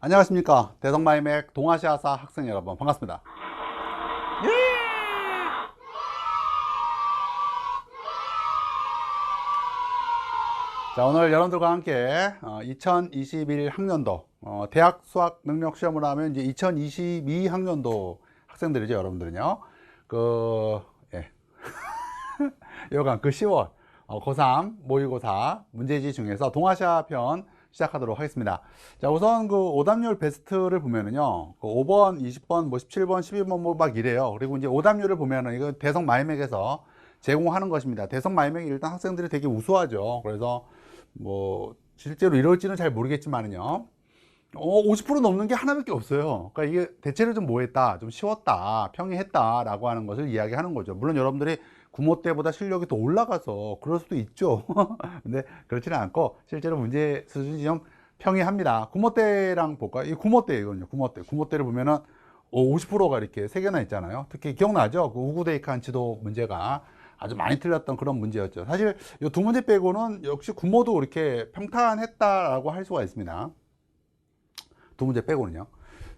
안녕하십니까. 대성마이맥 동아시아사 학생 여러분 반갑습니다. 자, 오늘 여러분들과 함께 2021 학년도 대학 수학 능력 시험을 하면 이제 2022 학년도 학생들이죠. 여러분들은요. 예. 여간 그 10월 고3 모의고사 문제지 중에서 동아시아 편 시작하도록 하겠습니다. 자, 우선 그 오답률 베스트를 보면은요, 그 5번, 20번, 뭐 17번, 12번 뭐 막 이래요. 그리고 이제 오답률을 보면은 이거 대성 마이맥에서 제공하는 것입니다. 대성 마이맥이 일단 학생들이 되게 우수하죠. 그래서 뭐 실제로 이럴지는 잘 모르겠지만은요, 50% 넘는 게 하나밖에 없어요. 그러니까 이게 대체로 좀 뭐했다, 좀 쉬웠다, 평이했다라고 하는 것을 이야기하는 거죠. 물론 여러분들이 구모 때보다 실력이 더 올라가서 그럴 수도 있죠. 근데 그렇지는 않고 실제로 문제 수준이 좀 평이합니다. 구모 때랑 볼까요? 이 구모 때 이거든요. 구모 때를 보면은 50%가 이렇게 3개나 있잖아요. 특히 기억나죠? 그 우구데이칸 지도 문제가 아주 많이 틀렸던 그런 문제였죠. 사실 이 두 문제 빼고는 역시 구모도 이렇게 평탄했다라고 할 수가 있습니다. 두 문제 빼고는요.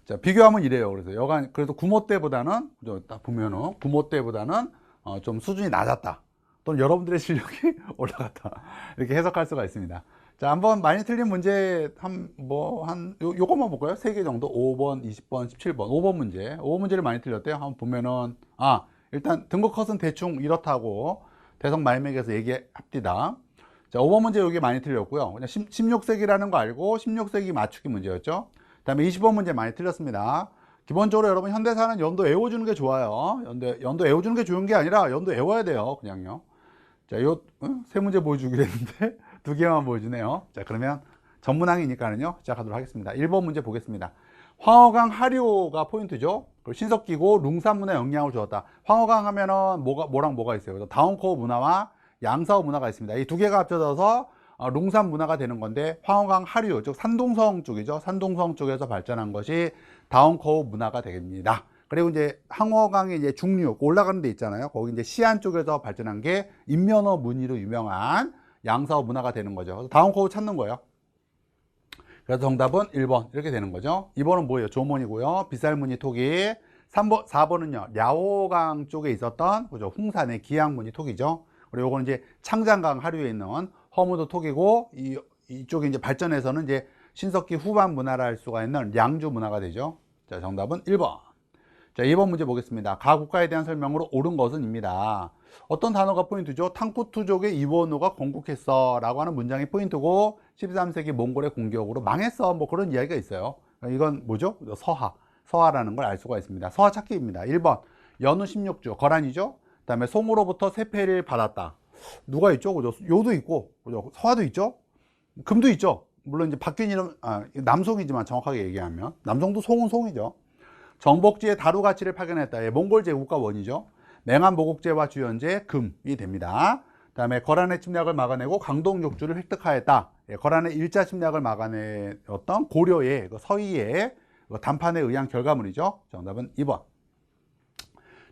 자, 비교하면 이래요. 그래서 여간 그래도 구모 때보다는 딱 보면은 구모 때보다는 좀 수준이 낮았다. 또는 여러분들의 실력이 올라갔다. 이렇게 해석할 수가 있습니다. 자, 한번 많이 틀린 문제 요것만 볼까요? 3개 정도. 5번, 20번, 17번. 5번 문제. 5번 문제를 많이 틀렸대요. 한번 보면은 일단 등급 컷은 대충 이렇다고 대성 마이맥에서 얘기합니다. 자, 5번 문제 여기 많이 틀렸고요. 그냥 16세기라는 거 알고 16세기 맞추기 문제였죠. 그 다음에 20번 문제 많이 틀렸습니다. 기본적으로 여러분 현대사는 연도 외워주는 게 좋아요. 연도 외워주는 게 좋은 게 아니라 연도 외워야 돼요. 그냥요. 자, 세 문제 보여주기로 했는데 2개만 보여주네요. 자, 그러면 전문항이니까는요. 시작하도록 하겠습니다. 1번 문제 보겠습니다. 황허강 하류가 포인트죠. 신석기고 룽산문화에 영향을 주었다. 황허강 하면은 뭐랑 뭐가 있어요. 그래서 다운코어 문화와 양사어 문화가 있습니다. 이 2개가 합쳐져서 룽산 문화가 되는 건데, 황허강 하류, 즉 산동성 쪽이죠. 산동성 쪽에서 발전한 것이 다운코어 문화가 됩니다. 그리고 이제 황허강의 이제 중류 올라가는 데 있잖아요. 거기 이제 시안 쪽에서 발전한 게 인면어 무늬로 유명한 양사어 문화가 되는 거죠. 그래서 다운코어 찾는 거예요. 그래서 정답은 1번 이렇게 되는 거죠. 2번은 뭐예요? 조문이고요. 빗살무늬 토기. 4번은요. 랴오강 쪽에 있었던 그죠? 홍산의 기양무늬 토기죠. 그리고 요거는 이제 창장강 하류에 있는 허무도 토기고, 이쪽에 이제 발전해서는 이제 신석기 후반 문화라 할 수가 있는 량주 문화가 되죠. 자, 정답은 1번. 자, 2번 문제 보겠습니다. 가 국가에 대한 설명으로 옳은 것은 입니다. 어떤 단어가 포인트죠? 탕쿠투족의 이원우가 건국했어 라고 하는 문장이 포인트고, 13세기 몽골의 공격으로 망했어, 뭐 그런 이야기가 있어요. 이건 뭐죠? 서하라는 걸 알 수가 있습니다. 서하 찾기입니다. 1번 연후 16주 거란이죠. 그 다음에 송으로부터 세패를 받았다. 누가 있죠? 그죠? 요도 있고, 그죠? 서하도 있죠? 금도 있죠? 물론 이제 바뀐 이름, 남송이지만 정확하게 얘기하면 남송도 송은 송이죠. 정복지의 다루 가치를 파견했다. 예, 몽골 제국가 원이죠. 맹한 모국제와 주연제 금이 됩니다. 그다음에 거란의 침략을 막아내고 강동 육주를 획득하였다. 예, 거란의 1차 침략을 막아내었던 고려의 서희의 담판에 의한 결과물이죠. 정답은 2번.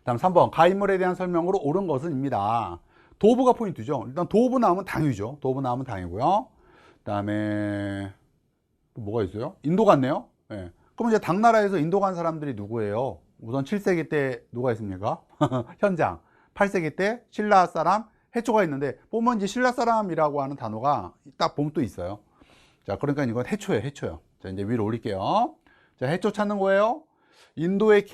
다음 3번 가인물에 대한 설명으로 옳은 것은입니다. 도부가 포인트죠. 일단 도부 나오면 당유죠. 도부 나오면 당이고요. 그다음에 뭐가 있어요? 인도 갔네요. 예. 그럼 이제 당나라에서 인도 간 사람들이 누구예요? 우선 7세기 때 누가 있습니까? 현장. 8세기 때 신라 사람, 해초가 있는데, 보면 이제 신라 사람이라고 하는 단어가 딱 보면 또 있어요. 자, 그러니까 이건 해초예요. 자, 이제 위로 올릴게요. 자, 해초 찾는 거예요. 인도의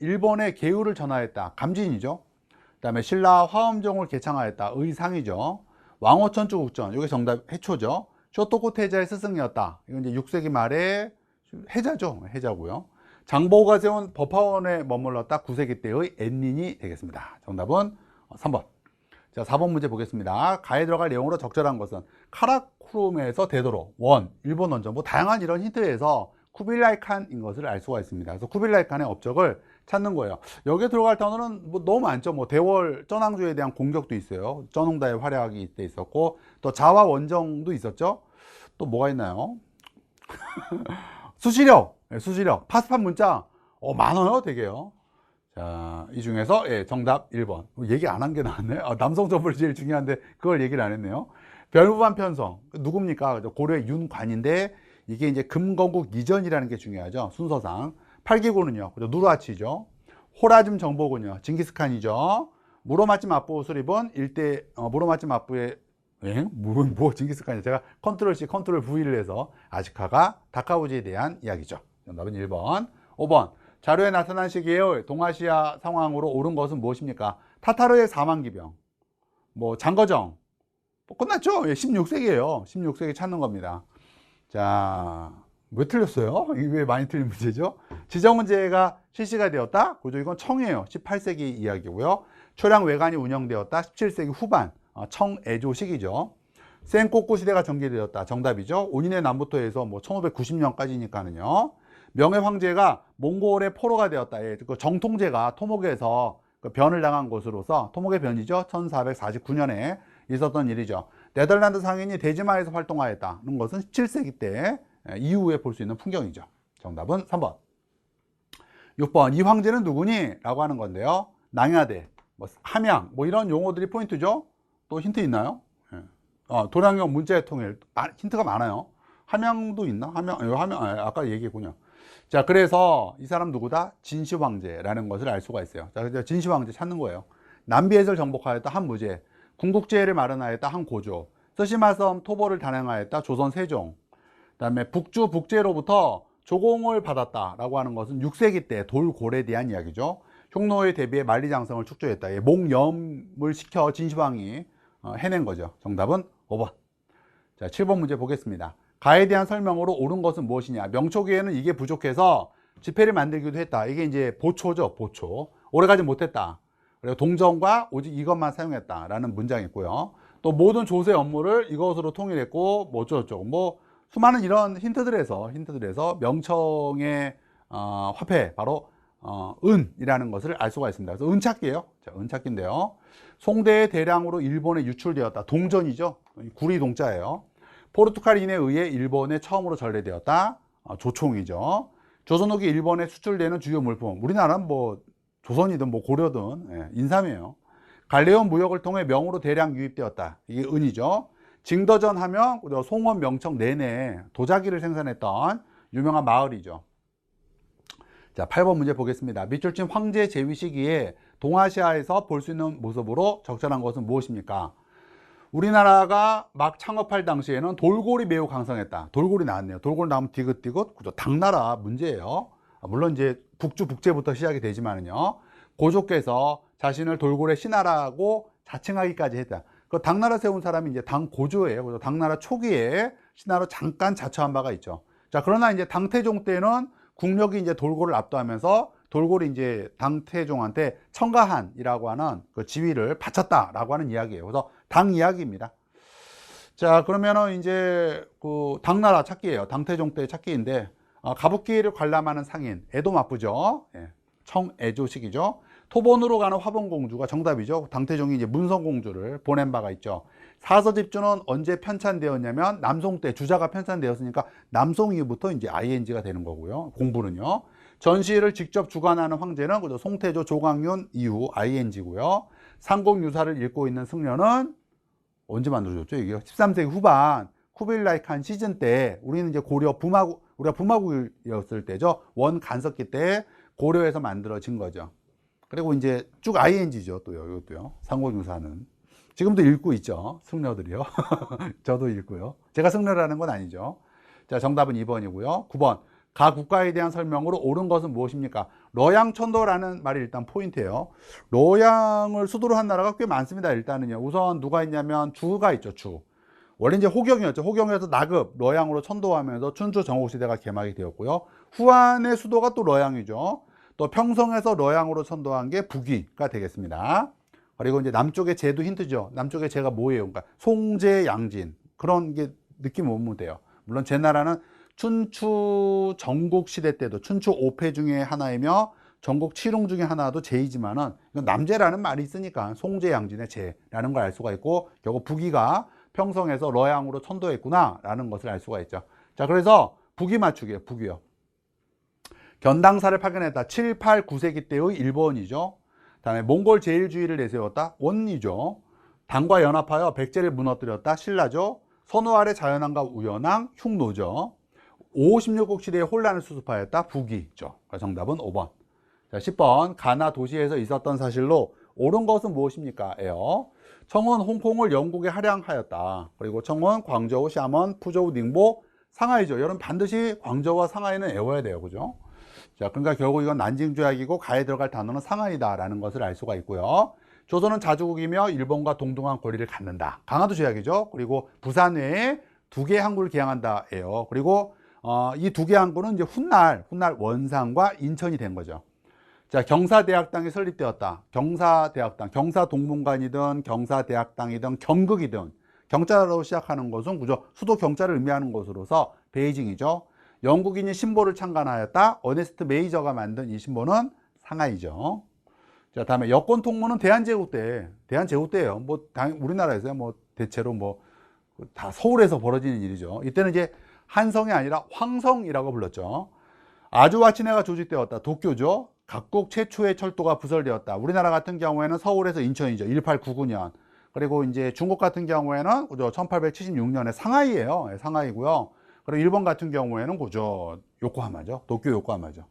일본의 계율을 전하였다. 감진이죠. 그 다음에 신라 화엄종을 개창하였다. 의상이죠. 왕호천주 국전. 이게 정답 해초죠. 쇼토쿠 태자의 스승이었다. 이건 이제 6세기 말에 해자죠. 해자고요. 장보고가 세운 법화원에 머물렀다. 9세기 때의 엔린이 되겠습니다. 정답은 3번. 자, 4번 문제 보겠습니다. 가에 들어갈 내용으로 적절한 것은 카라쿠룸에서 되도록 일본 원전, 뭐 다양한 이런 힌트에서 쿠빌라이 칸인 것을 알 수가 있습니다. 그래서 쿠빌라이 칸의 업적을 찾는 거예요. 여기에 들어갈 단어는 뭐 너무 많죠. 뭐 대월 전황조에 대한 공격도 있어요. 전홍다의 활약이 이때 있었고, 또 자화 원정도 있었죠. 또 뭐가 있나요? 수시력, 파스판 문자 많아요. 되게요. 자, 이 중에서 정답 1번. 얘기 안 한 게 나왔네. 남성 정보이 제일 중요한데 그걸 얘기를 안 했네요. 별무반 편성 누굽니까? 고려의 윤관인데, 이게 이제 금건국 이전이라는 게 중요하죠. 순서상. 8기군은요. 누르하치죠. 호라즘 정복은요. 징기스칸이죠. 무로마치 마부 수립은 일대 무로마치 마부의 뭐 징기스칸이 제가 컨트롤 C 컨트롤 V를 해서 아시카가 다카우지에 대한 이야기죠. 정답은 1번. 5번. 자료에 나타난 시기에 동아시아 상황으로 옳은 것은 무엇입니까? 타타르의 사망기병, 뭐 장거정, 뭐 끝났죠. 16세기예요. 16세기 찾는 겁니다. 자, 왜 틀렸어요? 이게 왜 많이 틀린 문제죠? 지정문제가 실시가 되었다? 그죠? 이건 청이에요. 18세기 이야기고요. 초량 외관이 운영되었다. 17세기 후반, 청애조 시기죠. 센코쿠 시대가 전개되었다. 정답이죠. 온인의 남부토에서 뭐 1590년까지니까는요. 명예 황제가 몽골의 포로가 되었다. 예, 그 정통제가 토목에서 그 변을 당한 것으로서 토목의 변이죠. 1449년에 있었던 일이죠. 네덜란드 상인이 대지마에서 활동하였다는 것은 17세기 때 이후에 볼 수 있는 풍경이죠. 정답은 3번. 6번. 이 황제는 누구니? 라고 하는 건데요. 낭야대, 뭐 함양, 뭐 이런 용어들이 포인트죠. 또 힌트 있나요? 도량경 문자의 통일. 힌트가 많아요. 함양도 있나? 함양, 아까 얘기했군요. 자, 그래서 이 사람 누구다? 진시 황제라는 것을 알 수가 있어요. 자, 그래서 진시 황제 찾는 거예요. 남비에서 정복하였다 한 무제, 궁국제를 마련하였다 한 고조, 쓰시마섬 토벌을 단행하였다 조선 세종, 그 다음에 북주 북제로부터 조공을 받았다라고 하는 것은 6세기 때 돌고래에 대한 이야기죠. 흉노에 대비해 만리장성을 축조했다. 예, 목염을 시켜 진시황이 해낸 거죠. 정답은 5번. 자, 7번 문제 보겠습니다. 가에 대한 설명으로 옳은 것은 무엇이냐? 명초기에는 이게 부족해서 지폐를 만들기도 했다. 이게 이제 보초죠, 보초. 오래가지 못했다. 그리고 동정과 오직 이것만 사용했다라는 문장이 있고요. 또 모든 조세 업무를 이것으로 통일했고, 뭐 어쩌고저쩌고, 뭐 수많은 이런 힌트들에서 명청의 화폐, 바로 은이라는 것을 알 수가 있습니다. 그래서 은찾기예요. 자, 은찾기인데요. 송대의 대량으로 일본에 유출되었다. 동전이죠. 구리 동자예요. 포르투갈인에 의해 일본에 처음으로 전래되었다. 조총이죠. 조선 후기 일본에 수출되는 주요 물품. 우리나라는 뭐 조선이든 뭐 고려든 인삼이에요. 갈레온 무역을 통해 명으로 대량 유입되었다. 이게 은이죠. 징더전 하면 송원 명청 내내 도자기를 생산했던 유명한 마을이죠. 자, 8번 문제 보겠습니다. 밑줄친 황제 제위 시기에 동아시아에서 볼 수 있는 모습으로 적절한 것은 무엇입니까? 우리나라가 막 창업할 당시에는 돌골이 매우 강성했다. 돌골이 나왔네요. 돌골 나오면 디귿디귿. 그죠? 당나라 문제예요. 물론 이제 북주 북제부터 시작이 되지만은요. 고조께서 자신을 돌골의 신하라고 자칭하기까지 했다. 그 당나라 세운 사람이 이제 당고조예요. 그래서 당나라 초기에 신하로 잠깐 자처한 바가 있죠. 자, 그러나 이제 당태종 때는 국력이 이제 돌골을 압도하면서 돌골이 이제 당태종한테 청가한이라고 하는 그 지위를 바쳤다라고 하는 이야기예요. 그래서 당 이야기입니다. 자, 그러면은 이제 그 당나라 찾기예요. 당태종 때 찾기인데 가부키를 관람하는 상인, 애도 마쁘죠. 예, 청애조식이죠. 토본으로 가는 화본공주가 정답이죠. 당태종이 이제 문성공주를 보낸 바가 있죠. 사서집주는 언제 편찬되었냐면 남송 때 주자가 편찬되었으니까 남송 이후부터 이제 ing가 되는 거고요. 공부는요. 전시를 직접 주관하는 황제는 그죠. 송태조, 조광윤 이후 ing고요. 삼국유사를 읽고 있는 승려는 언제 만들어졌죠? 이게 13세기 후반 쿠빌라이 칸 시즌 때 우리는 이제 고려 부마국 우리가 부마국이었을 때죠. 원 간섭기 때 고려에서 만들어진 거죠. 그리고 이제 쭉 ing죠. 또요. 이것도요. 삼국유사는 지금도 읽고 있죠. 승려들이요. 저도 읽고요. 제가 승려라는 건 아니죠. 자, 정답은 2번이고요. 9번. 가 국가에 대한 설명으로 옳은 것은 무엇입니까? 러양천도라는 말이 일단 포인트예요. 러양을 수도로 한 나라가 꽤 많습니다. 일단은요. 우선 누가 있냐면 주가 있죠. 주. 원래 이제 호경이었죠. 호경에서 나급 러양으로 천도하면서 춘추 전국시대가 개막이 되었고요. 후한의 수도가 또 러양이죠. 또 평성에서 러양으로 천도한 게 북위가 되겠습니다. 그리고 이제 남쪽의 제도 힌트죠. 남쪽의 제가 뭐예요? 그러니까 송제, 양진 그런 게 느낌 오면 돼요. 물론 제 나라는 춘추 전국 시대 때도 춘추 5패 중에 하나이며 전국 7홍 중에 하나도 제이지만은 남제라는 말이 있으니까 송제, 양진의 제라는 걸 알 수가 있고 결국 북위가 평성에서 러양으로 천도했구나 라는 것을 알 수가 있죠. 자, 그래서 북위 맞추기예요. 북위요. 견당사를 파견했다. 7, 8, 9세기 때의 일본이죠. 다음에 몽골 제일주의를 내세웠다. 원이죠. 당과 연합하여 백제를 무너뜨렸다. 신라죠. 선우 아래 자연왕과 우연왕 흉노죠. 516국 시대의 혼란을 수습하였다. 북이죠. 정답은 5번. 자, 10번. 가나 도시에서 있었던 사실로 옳은 것은 무엇입니까? 에요. 청은 홍콩을 영국에 할양하였다. 그리고 청은 광저우, 샤먼, 푸저우, 닝보, 상하이죠. 여러분 반드시 광저우와 상하이는 외워야 돼요. 그죠? 자, 그러니까 결국 이건 난징 조약이고 가에 들어갈 단어는 상하이다라는 것을 알 수가 있고요. 조선은 자주국이며 일본과 동등한 거리를 갖는다. 강화도 조약이죠. 그리고 부산 외에 2개 항구를 개항한다예요. 그리고 이 2개 항구는 이제 훗날 원산과 인천이 된 거죠. 자, 경사대학당이 설립되었다. 경사대학당, 경사동문관이든 경사대학당이든 경극이든 경자로 시작하는 것은 그저 수도 경자를 의미하는 것으로서 베이징이죠. 영국인이 신보를 창간하였다. 어네스트 메이저가 만든 이 신보는 상하이죠. 자, 다음에 여권 통모는 대한제국 때예요. 뭐 우리나라에서요. 뭐 대체로 뭐 다 서울에서 벌어지는 일이죠. 이때는 이제 한성이 아니라 황성이라고 불렀죠. 아주와치네가 조직되었다. 도쿄죠. 각국 최초의 철도가 부설되었다. 우리나라 같은 경우에는 서울에서 인천이죠. 1899년. 그리고 이제 중국 같은 경우에는 1876년에 상하이예요. 상하이고요. 그리고 일본 같은 경우에는 그죠. 요코하마죠. 도쿄 요코하마죠.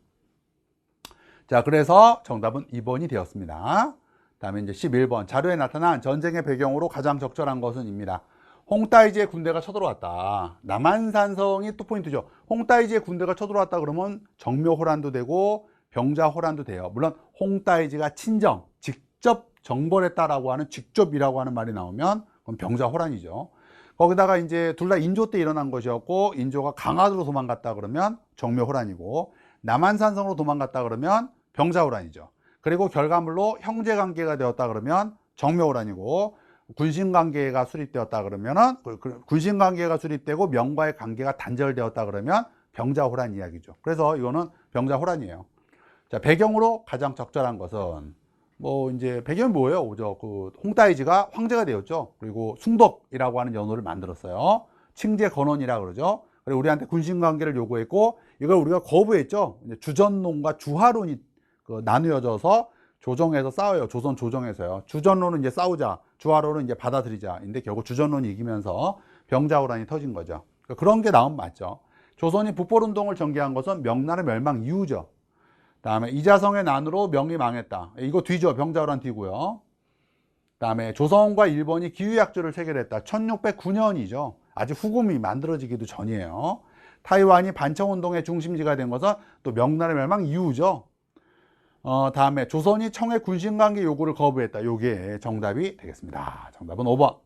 자, 그래서 정답은 2번이 되었습니다. 다음에 이제 11번. 자료에 나타난 전쟁의 배경으로 가장 적절한 것은입니다. 홍따이지의 군대가 쳐들어왔다. 남한산성이 또 포인트죠. 홍따이지의 군대가 쳐들어왔다 그러면 정묘호란도 되고 병자호란도 돼요. 물론 홍따이지가 친정, 직접 정벌했다라고 하는 직접이라고 하는 말이 나오면 그건 병자호란이죠. 거기다가 이제 둘 다 인조 때 일어난 것이었고 인조가 강화도로 도망갔다 그러면 정묘호란이고 남한산성으로 도망갔다 그러면 병자호란이죠. 그리고 결과물로 형제관계가 되었다 그러면 정묘호란이고 군신관계가 수립되었다 그러면은 군신관계가 수립되고 명과의 관계가 단절되었다 그러면 병자호란 이야기죠. 그래서 이거는 병자호란이에요. 자, 배경으로 가장 적절한 것은 뭐 이제 배경이 뭐예요? 그 홍따이지가 황제가 되었죠. 그리고 숭덕이라고 하는 연호를 만들었어요. 칭제 건원이라 그러죠. 그리고 우리한테 군신관계를 요구했고 이걸 우리가 거부했죠. 이제 주전론과 주하론이 나누어져서 조정에서 싸워요. 조선 조정에서요. 주전론은 이제 싸우자, 주하론은 이제 받아들이자인데 결국 주전론이 이기면서 병자호란이 터진 거죠. 그런 게 나오면 맞죠. 조선이 북벌운동을 전개한 것은 명나라 멸망 이후죠. 다음에 이자성의 난으로 명이 망했다. 이거 뒤죠. 병자호란 뒤고요. 다음에 조선과 일본이 기후약조를 체결했다. 1609년이죠. 아직 후금이 만들어지기도 전이에요. 타이완이 반청운동의 중심지가 된 것은 또 명나라 멸망 이후죠. 다음에 조선이 청의 군신관계 요구를 거부했다. 요게 정답이 되겠습니다. 정답은 5번.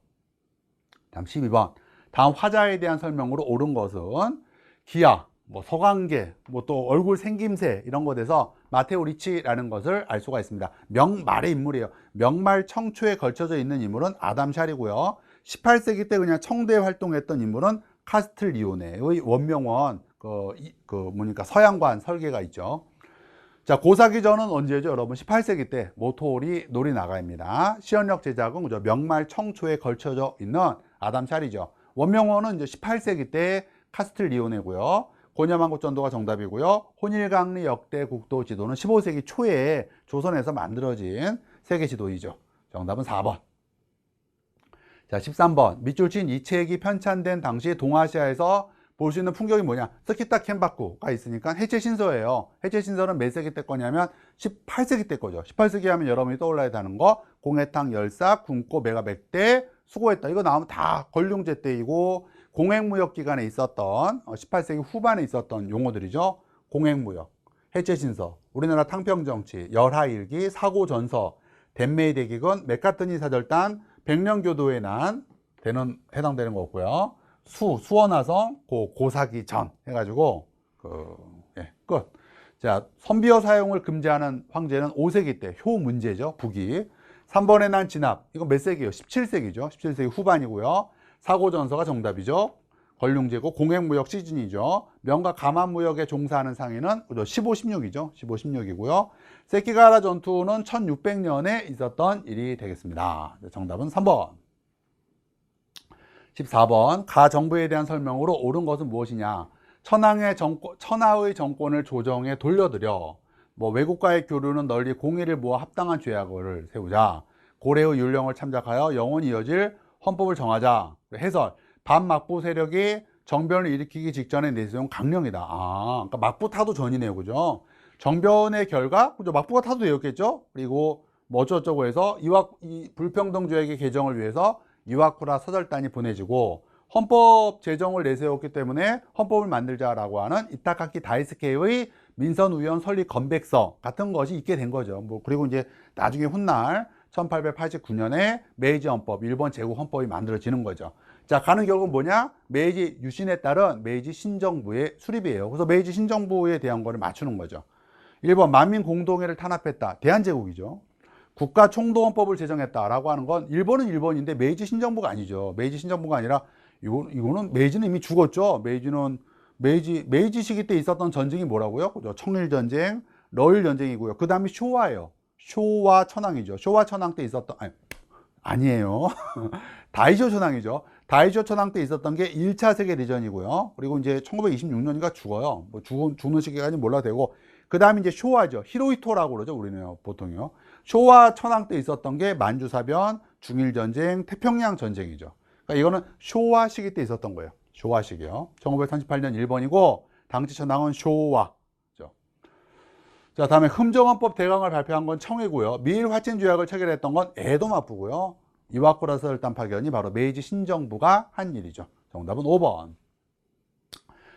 다음 12번. 다음 화자에 대한 설명으로 옳은 것은 기아, 뭐 서관계, 뭐 또 얼굴 생김새 이런 것에 대해서 마테오 리치라는 것을 알 수가 있습니다. 명말의 인물이에요. 명말 청초에 걸쳐져 있는 인물은 아담 샬이고요. 18세기 때 그냥 청대에 활동했던 인물은 카스틀리오네의 원명원 뭡니까 서양관 설계가 있죠. 자, 고사기전은 언제죠? 여러분 18세기 때 모토리 노리나가입니다. 시연력 제작은 그죠? 명말 청초에 걸쳐져 있는 아담 샬이죠. 원명원은 이제 18세기 때 카스틀리오네고요. 고녀만국 전도가 정답이고요. 혼일강리 역대 국도 지도는 15세기 초에 조선에서 만들어진 세계 지도이죠. 정답은 4번. 자, 13번. 밑줄 친 이 책이 편찬된 당시 동아시아에서 볼 수 있는 풍경이 뭐냐? 스키타 켄바쿠가 있으니까 해체신서예요. 해체신서는 몇 세기 때 거냐면 18세기 때 거죠. 18세기 하면 여러분이 떠올라야 하는 거 공해탕 열사, 군고 매가백대 수고했다. 이거 나오면 다 권룡제 때이고 공행무역 기간에 있었던 18세기 후반에 있었던 용어들이죠. 공행무역, 해체신서, 우리나라 탕평정치, 열하일기, 사고전서, 덴메이대기근, 맥카트니 사절단, 백령교도의 난 해당되는 거고요. 수원화성, 고사기 전 해가지고 끝. 자, 선비어 사용을 금지하는 황제는 5세기 때 효문제죠. 북이. 3번에 난 진압. 이거 몇 세기예요? 17세기죠. 17세기 후반이고요. 사고전서가 정답이죠. 권룡제고 공행무역 시즌이죠. 명과 가만무역에 종사하는 상인은 15, 16이죠. 15, 16이고요. 세키가라 전투는 1600년에 있었던 일이 되겠습니다. 정답은 3번. 14번. 가정부에 대한 설명으로 옳은 것은 무엇이냐? 천하의 정권을 조정에 돌려들여 외국과의 교류는 널리 공의를 모아 합당한 죄악을 세우자. 고래의 율령을 참작하여 영원히 이어질 헌법을 정하자. 해설. 반막부 세력이 정변을 일으키기 직전에 내세운 강령이다. 그러니까 막부 타도 전이네요. 그죠? 정변의 결과, 그죠? 막부가 타도 되었겠죠? 그리고 뭐 어쩌고저쩌고 해서 이 불평등 조약의 개정을 위해서 이와쿠라 서절단이 보내지고 헌법 제정을 내세웠기 때문에 헌법을 만들자라고 하는 이타카키 다이스케의 민선 우연 설립 건백서 같은 것이 있게 된 거죠. 뭐 그리고 이제 나중에 훗날 1889년에 메이지 헌법, 일본 제국 헌법이 만들어지는 거죠. 자, 가는 결국은 뭐냐? 메이지 유신에 따른 메이지 신정부의 수립이에요. 그래서 메이지 신정부에 대한 거를 맞추는 거죠. 1번 만민 공동회를 탄압했다. 대한제국이죠. 국가 총동헌법을 제정했다라고 하는 건 일본은 일본인데 메이지 신정부가 아니죠. 메이지 신정부가 아니라 이거는 메이지는 이미 죽었죠. 메이지 시기 때 있었던 전쟁이 뭐라고요? 청일전쟁, 러일전쟁이고요. 그 다음에 쇼와예요. 쇼와 천황이죠. 쇼와 천황 때 있었던 아니에요. 다이쇼 천황이죠. 다이쇼 천황 때 있었던 게 1차 세계 대전이고요. 그리고 이제 1926년인가 죽어요. 뭐 죽는 시기까지 몰라도 되고. 그 다음에 이제 쇼와죠. 히로히토라고 그러죠. 우리는 보통요. 쇼와 천황 때 있었던 게 만주사변, 중일전쟁, 태평양 전쟁이죠. 그러니까 이거는 쇼와 시기 때 있었던 거예요. 쇼와 시기요. 1938년 일본이고 당시 천황은 쇼와. 자, 다음에 흠정헌법 대강을 발표한 건 청해고요. 미일 화친 조약을 체결했던 건 에도마부고요. 이와쿠라 서절단 파견이 바로 메이지 신정부가 한 일이죠. 정답은 5번.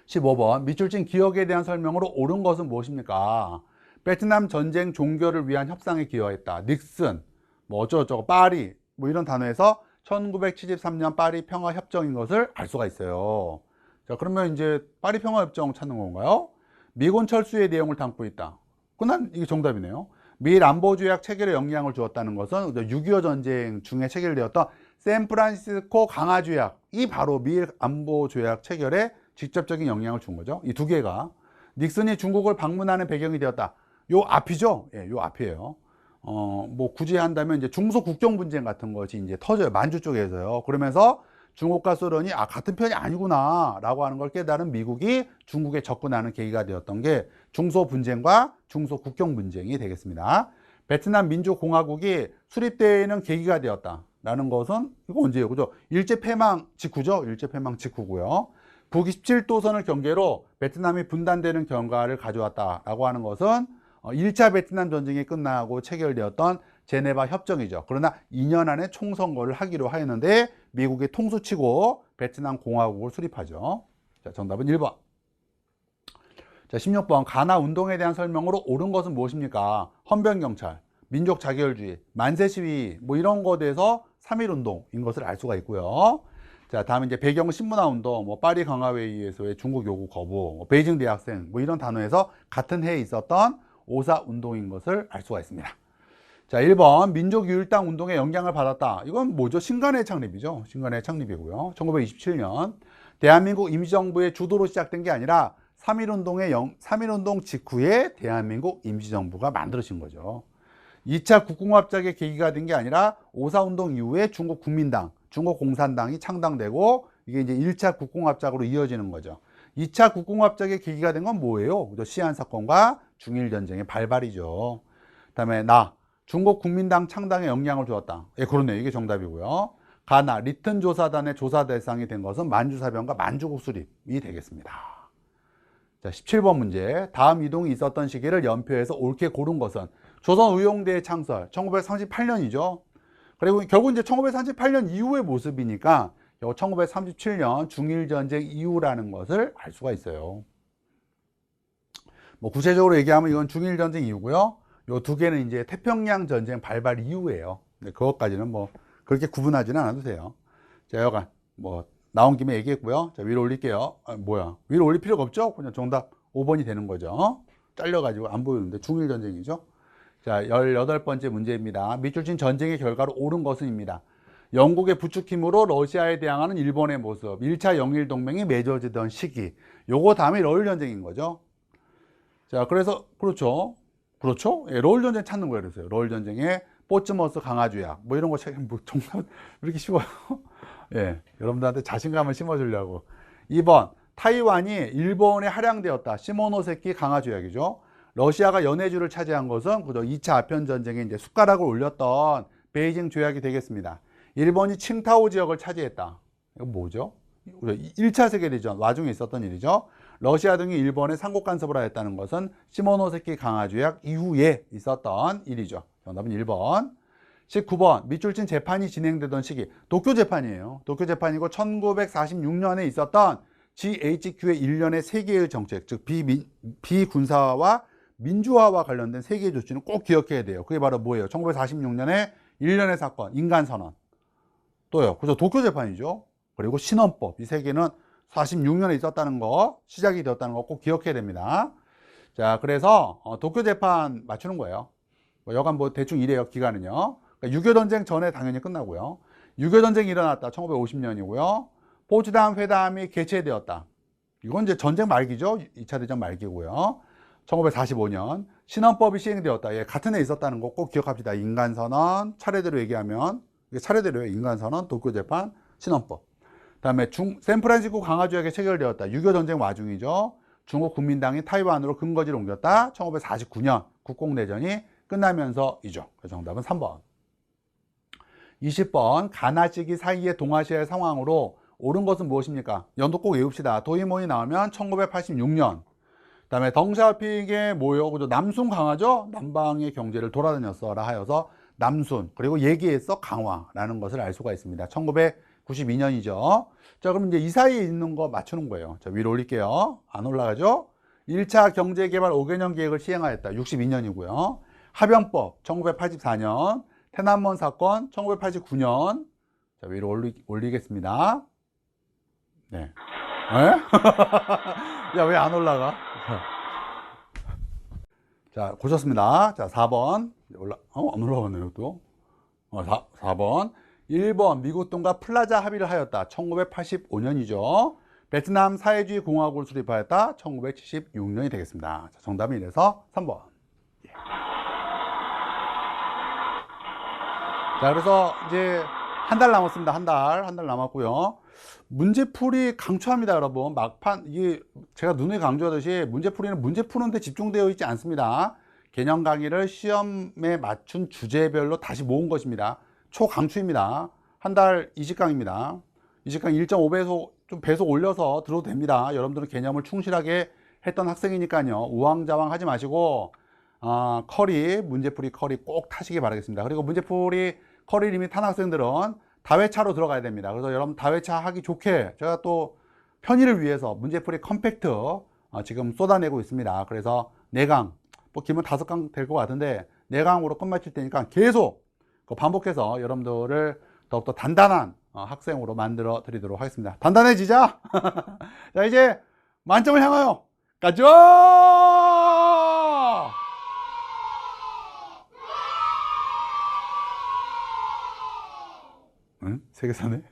15번. 밑줄진 기억에 대한 설명으로 옳은 것은 무엇입니까? 베트남 전쟁 종결을 위한 협상에 기여했다. 닉슨, 뭐 어쩌고저쩌고, 파리, 뭐 이런 단어에서 1973년 파리 평화협정인 것을 알 수가 있어요. 자, 그러면 이제 파리 평화협정 찾는 건가요? 미군 철수의 내용을 담고 있다. 그난 이게 정답이네요. 미일 안보조약 체결에 영향을 주었다는 것은 6.25 전쟁 중에 체결되었던 샌프란시스코 강화조약이 바로 미일 안보조약 체결에 직접적인 영향을 준 거죠. 이 두 개가. 닉슨이 중국을 방문하는 배경이 되었다. 요 앞이죠. 예, 요 앞이에요. 뭐 굳이 한다면 이제 중소 국경 분쟁 같은 것이 이제 터져요. 만주 쪽에서요. 그러면서 중국과 소련이 같은 편이 아니구나 라고 하는 걸 깨달은 미국이 중국에 접근하는 계기가 되었던 게 중소 분쟁과 중소 국경 분쟁이 되겠습니다. 베트남 민주공화국이 수립되는 계기가 되었다라는 것은 이거 언제예요? 그죠? 일제 패망 직후죠? 일제 패망 직후고요. 북위 17도선을 경계로 베트남이 분단되는 결과를 가져왔다라고 하는 것은 1차 베트남 전쟁이 끝나고 체결되었던 제네바 협정이죠. 그러나 2년 안에 총선거를 하기로 하였는데 미국이 통수치고 베트남 공화국을 수립하죠. 자, 정답은 1번. 자, 16번. 가나 운동에 대한 설명으로 옳은 것은 무엇입니까? 헌병경찰, 민족 자결주의, 만세 시위 뭐 이런 거에 대해서 3.1 운동인 것을 알 수가 있고요. 자, 다음에 이제 배경은 신문화 운동, 뭐 파리 강화회의에서의 중국 요구 거부, 뭐 베이징 대학생 뭐 이런 단어에서 같은 해에 있었던 오사 운동인 것을 알 수가 있습니다. 자, 1번 민족유일당 운동에 영향을 받았다. 이건 뭐죠? 신간의 창립이죠. 신간의 창립이고요. 1927년 대한민국 임시정부의 주도로 시작된 게 아니라 3.1운동 직후에 대한민국 임시정부가 만들어진 거죠. 2차 국공합작의 계기가 된 게 아니라 오사운동 이후에 중국 국민당, 중국 공산당이 창당되고 이게 이제 1차 국공합작으로 이어지는 거죠. 2차 국공합작의 계기가 된 건 뭐예요? 시안 사건과 중일 전쟁의 발발이죠. 그다음에 중국 국민당 창당에 영향을 주었다. 예, 그렇네요. 이게 정답이고요. 가나 리튼 조사단의 조사 대상이 된 것은 만주사변과 만주국 수립이 되겠습니다. 자, 17번 문제. 다음 이동이 있었던 시기를 연표해서 옳게 고른 것은 조선의용대의 창설 1938년이죠. 그리고 결국 이제 1938년 이후의 모습이니까 1937년 중일전쟁 이후라는 것을 알 수가 있어요. 뭐 구체적으로 얘기하면 이건 중일전쟁 이후고요. 요 두 개는 이제 태평양 전쟁 발발 이후예요. 근데 그것까지는 뭐 그렇게 구분하지는 않아도 돼요. 자, 여간 뭐 나온 김에 얘기했고요. 자, 위로 올릴게요. 위로 올릴 필요가 없죠? 그냥 정답 5번이 되는 거죠. 잘려가지고 안 보이는데 중일전쟁이죠. 자, 18번째 문제입니다. 밑줄진 전쟁의 결과로 옳은 것은입니다. 영국의 부추김으로 러시아에 대항하는 일본의 모습, 1차 영일 동맹이 맺어지던 시기, 요거 다음에 러일전쟁인 거죠. 자, 그래서 그렇죠. 예, 러일전쟁 찾는 거예요. 그래서요. 러일전쟁에 포츠머스 강화조약 뭐 이런 거 뭐 정말 왜 이렇게 쉬워요? 예, 여러분들한테 자신감을 심어주려고. 2번 타이완이 일본에 할양되었다. 시모노세키 강화조약이죠. 러시아가 연해주를 차지한 것은 그저 2차 아편전쟁에 이제 숟가락을 올렸던 베이징 조약이 되겠습니다. 일본이 칭타오 지역을 차지했다. 이거 뭐죠? 1차 세계대전 와중에 있었던 일이죠. 러시아 등이 일본에 상국 간섭을 하였다는 것은 시모노세키 강화 조약 이후에 있었던 일이죠. 정답은 1번. 19번 밑줄친 재판이 진행되던 시기. 도쿄 재판이에요. 도쿄 재판이고 1946년에 있었던 GHQ의 일련의 세계의 정책, 즉 비군사와 민주화와 관련된 세계의 조치는 꼭 기억해야 돼요. 그게 바로 뭐예요? 1946년에 일련의 사건, 인간선언. 또요. 그죠? 도쿄 재판이죠. 그리고 신헌법. 이 세 개는 46년에 있었다는 거, 시작이 되었다는 거 꼭 기억해야 됩니다. 자, 그래서 도쿄 재판 맞추는 거예요. 여간 뭐 대충 이래요. 기간은요. 그러니까 6.25 전쟁 전에 당연히 끝나고요. 6.25 전쟁이 일어났다. 1950년이고요. 포츠담 회담이 개최되었다. 이건 이제 전쟁 말기죠. 2차 대전 말기고요. 1945년 신헌법이 시행되었다. 예, 같은 해 있었다는 거 꼭 기억합시다. 인간선언, 차례대로 얘기하면 차례대로요. 인간선언, 도쿄재판, 신헌법. 그다음에 샌프란시스코 강화조약이 체결되었다. 6.25 전쟁 와중이죠. 중국 국민당이 타이완으로 근거지를 옮겼다. 1949년 국공내전이 끝나면서이죠. 정답은 3번. 20번 가나시기 사이의 동아시아의 상황으로 옳은 것은 무엇입니까? 연도 꼭 외웁시다. 도이모이 나오면 1986년. 그다음에 덩샤오핑의 뭐요? 그죠? 남순 강화죠? 남방의 경제를 돌아다녔어라 하여서 남순, 그리고 얘기했어 강화라는 것을 알 수가 있습니다. 1992년이죠. 자, 그럼 이제 이 사이에 있는 거 맞추는 거예요. 자, 위로 올릴게요. 안 올라가죠? 1차 경제개발 5개년 계획을 시행하였다. 62년이고요. 합병법 1984년, 태난먼 사건 1989년. 자, 위로 올리겠습니다. 네. 야, 왜 안 올라가? 자, 고쳤습니다. 자, 4번. 안 올라가네요, 또. 4번. 1번. 미국 등과 플라자 합의를 하였다. 1985년이죠. 베트남 사회주의 공화국을 수립하였다. 1976년이 되겠습니다. 자, 정답은 이래서 3번. 예. 자, 그래서 이제 한 달 남았습니다. 한 달 남았고요. 문제풀이 강추합니다, 여러분. 막판, 이게 제가 누누이 강조하듯이 문제풀이는 문제 푸는데 집중되어 있지 않습니다. 개념 강의를 시험에 맞춘 주제별로 다시 모은 것입니다. 초강추입니다. 한 달 20강입니다. 20강 1.5배속, 좀 배속 올려서 들어도 됩니다. 여러분들은 개념을 충실하게 했던 학생이니까요. 우왕좌왕 하지 마시고, 문제풀이 커리 꼭 타시기 바라겠습니다. 그리고 문제풀이 커리 리밋 탄 학생들은 다회차로 들어가야 됩니다. 그래서 여러분 다회차 하기 좋게 제가 또 편의를 위해서 문제풀이 컴팩트 지금 쏟아내고 있습니다. 그래서 4강, 뭐 길면 5강 될 것 같은데 4강으로 끝마칠 테니까 계속 반복해서 여러분들을 더욱더 단단한 학생으로 만들어 드리도록 하겠습니다. 단단해지자! 자, 이제 만점을 향하여 가자! 응? 세계사네?